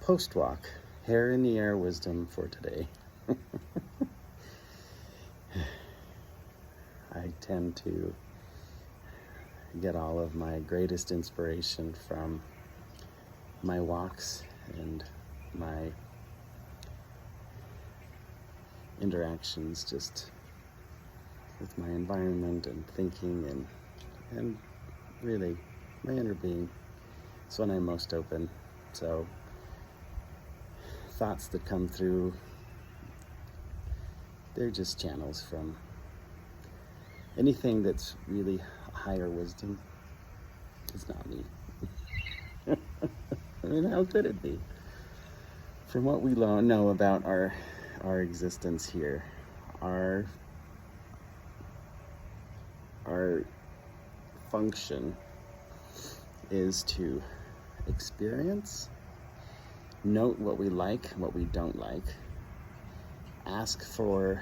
post-walk, hair in the air wisdom for today. I tend to get all of my greatest inspiration from my walks and my interactions just with my environment and thinking and really my inner being. It's when I'm most open. So thoughts that come through, they're just channels from anything that's really higher wisdom. It's not me. I mean, how could it be? From what we know about our existence here, our function is to experience, note what we like, what we don't like, ask for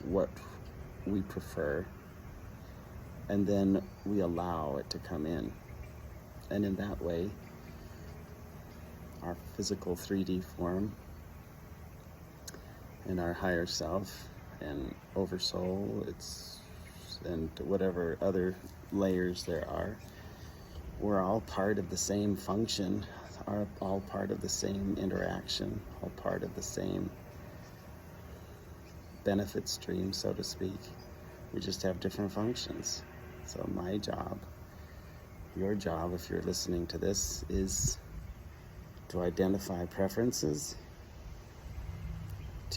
what we prefer, and then we allow it to come in. And in that way, our physical 3D form and our higher self and oversoul, and whatever other layers there are, we're all part of the same function, are all part of the same interaction, all part of the same benefit stream, so to speak. We just have different functions. So my job, your job, if you're listening to this, is to identify preferences,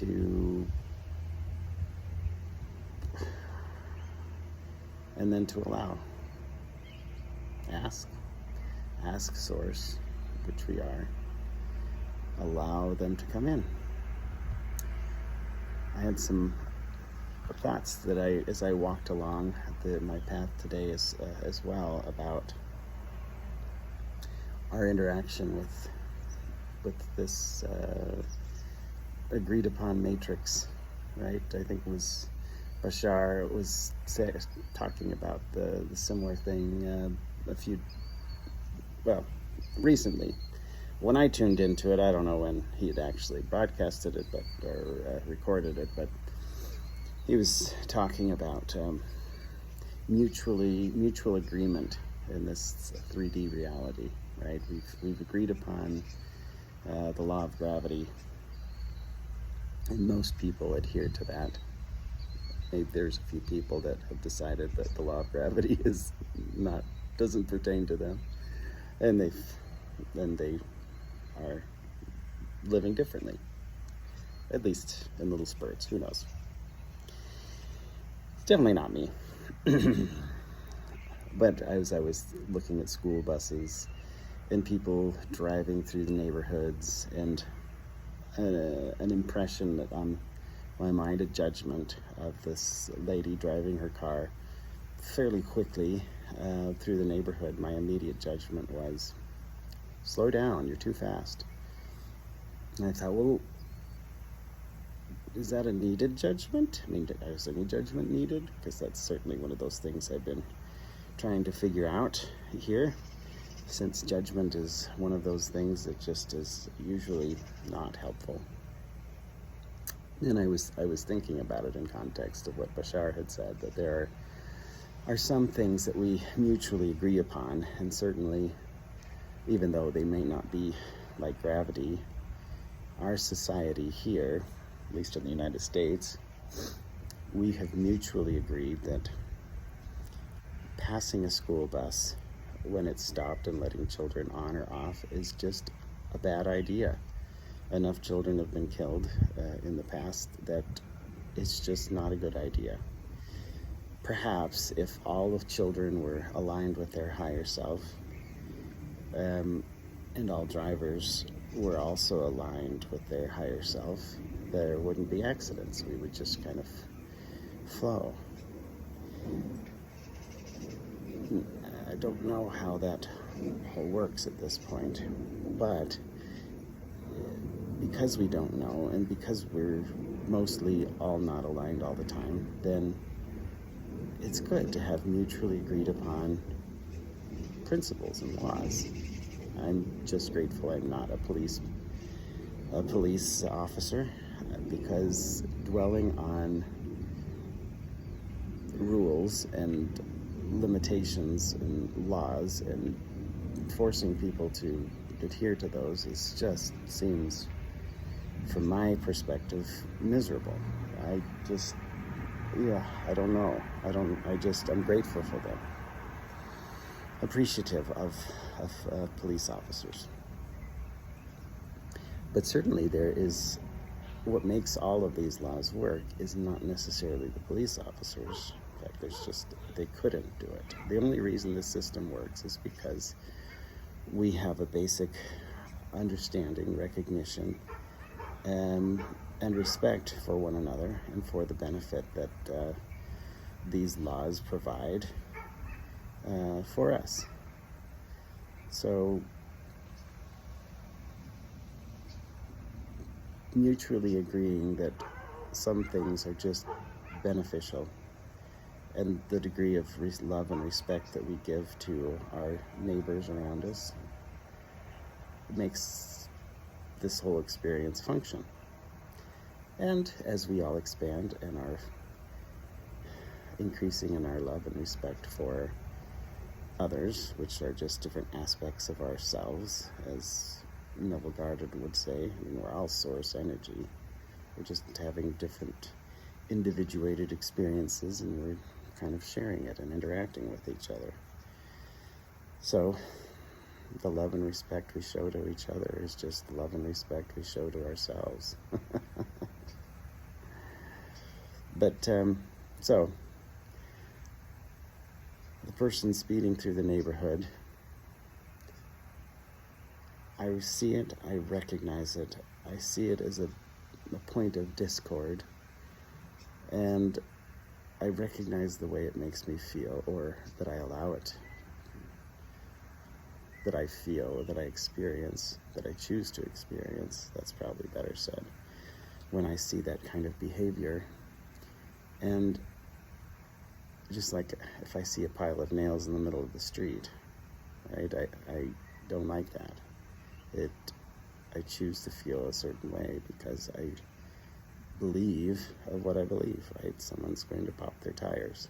and then to allow. Ask source, which we are. Allow them to come in. I had some thoughts that as I walked along my path today as well, about our interaction with this agreed upon matrix, right? I think it was Bashar was talking about the similar thing recently. When I tuned into it, I don't know when he had actually broadcasted it, or recorded it, but he was talking about mutual agreement in this 3D reality, right? We've agreed upon the law of gravity, and most people adhere to that. Maybe there's a few people that have decided that the law of gravity doesn't pertain to them, and they are living differently, at least in little spurts. Who knows? It's definitely not me. But as I was looking at school buses and people driving through the neighborhoods, and an impression that on my mind, a judgment of this lady driving her car fairly quickly through the neighborhood, my immediate judgment was, slow down, you're too fast. And I thought, well, is that a needed judgment? I mean, is any judgment needed? Because that's certainly one of those things I've been trying to figure out here, since judgment is one of those things that just is usually not helpful. And I was thinking about it in context of what Bashar had said, that there are some things that we mutually agree upon, and certainly, even though they may not be like gravity, our society here, at least in the United States, we have mutually agreed that passing a school bus when it's stopped and letting children on or off is just a bad idea. Enough children have been killed in the past that it's just not a good idea. Perhaps if all of children were aligned with their higher self, and all drivers were also aligned with their higher self, there wouldn't be accidents. We would just kind of flow. I don't know how that all works at this point, but because we don't know, and because we're mostly all not aligned all the time, then it's good to have mutually agreed upon principles and laws. I'm just grateful I'm not a police officer, because dwelling on rules and limitations and laws and forcing people to adhere to those seems, from my perspective, miserable. I don't know. I'm grateful for them. Appreciative of police officers. But certainly what makes all of these laws work is not necessarily the police officers. In fact, they couldn't do it. The only reason this system works is because we have a basic understanding, recognition, and respect for one another and for the benefit that these laws provide for us. So mutually agreeing that some things are just beneficial, and the degree of love and respect that we give to our neighbors around us makes this whole experience function. And as we all expand and are increasing in our love and respect for others, which are just different aspects of ourselves, as Neville Goddard would say, we're all source energy. We're just having different individuated experiences, and we're kind of sharing it and interacting with each other. So the love and respect we show to each other is just the love and respect we show to ourselves. But so the person speeding through the neighborhood, I see it, I recognize it, I see it as a point of discord, and I recognize the way it makes me feel, or that I allow it, that I feel, that I experience, that I choose to experience. That's probably better said. When I see that kind of behavior, and just like if I see a pile of nails in the middle of the street, right? I don't like that. I choose to feel a certain way because I believe of what I believe, right? Someone's going to pop their tires.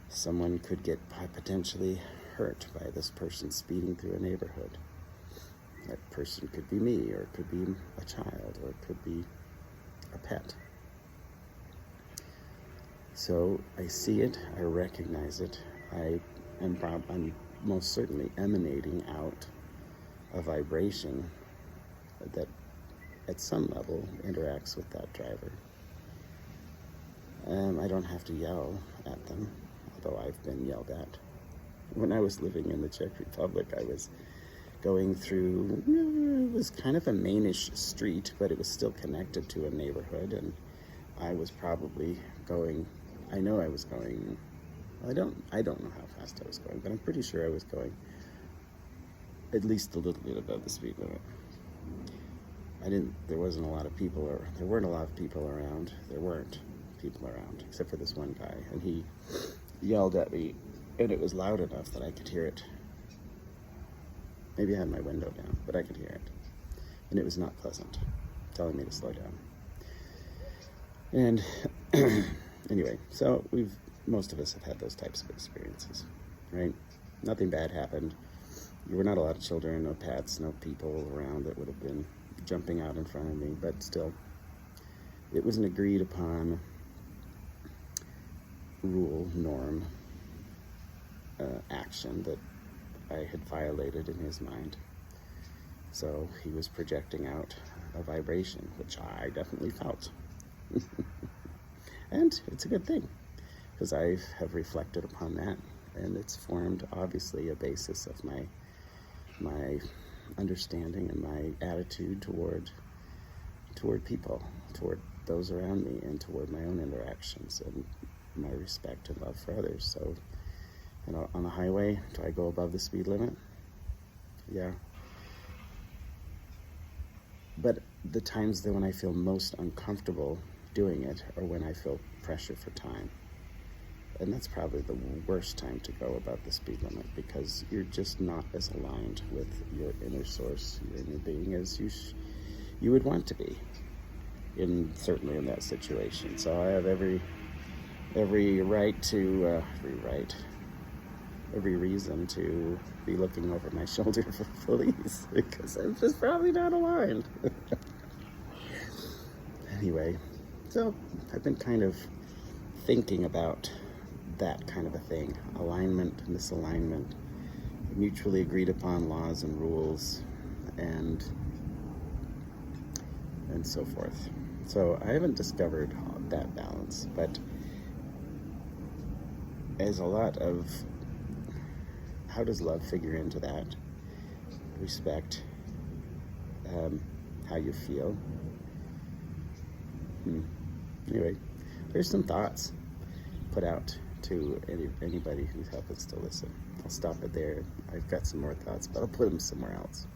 Someone could get potentially hurt by this person speeding through a neighborhood. That person could be me, or it could be a child, or it could be a pet. So I see it, I recognize it, I'm most certainly emanating out a vibration that at some level interacts with that driver. I don't have to yell at them, although I've been yelled at. When I was living in the Czech Republic, I was going through, it was kind of a mainish street, but it was still connected to a neighborhood, and I was probably going, I know I was going, I don't know how fast I was going, but I'm pretty sure I was going at least a little bit above the speed limit. There weren't a lot of people around. There weren't people around, except for this one guy, and he yelled at me, and it was loud enough that I could hear it. Maybe I had my window down, but I could hear it. And it was not pleasant, telling me to slow down. And anyway, so most of us have had those types of experiences, right? Nothing bad happened. There were not a lot of children, no pets, no people around that would have been jumping out in front of me, but still, it was an agreed upon rule, norm, action that I had violated in his mind. So he was projecting out a vibration, which I definitely felt. And it's a good thing, because I have reflected upon that, and it's formed, obviously, a basis of my understanding and my attitude toward people, toward those around me, and toward my own interactions, and my respect and love for others. So, on the highway, do I go above the speed limit? Yeah. But the times that when I feel most uncomfortable doing it are when I feel pressure for time. and that's probably the worst time to go about the speed limit, because you're just not as aligned with your inner source, your inner being, as you would want to be, certainly in that situation. So I have every reason to be looking over my shoulder for police, because I'm just probably not aligned. Anyway, so I've been kind of thinking about that kind of a thing: alignment, misalignment, mutually agreed upon laws and rules, and so forth. So I haven't discovered that balance, but as a lot of how does love figure into that? Respect, how you feel. Anyway, there's some thoughts put out to anybody who happens to listen. I'll stop it there. I've got some more thoughts, but I'll put them somewhere else.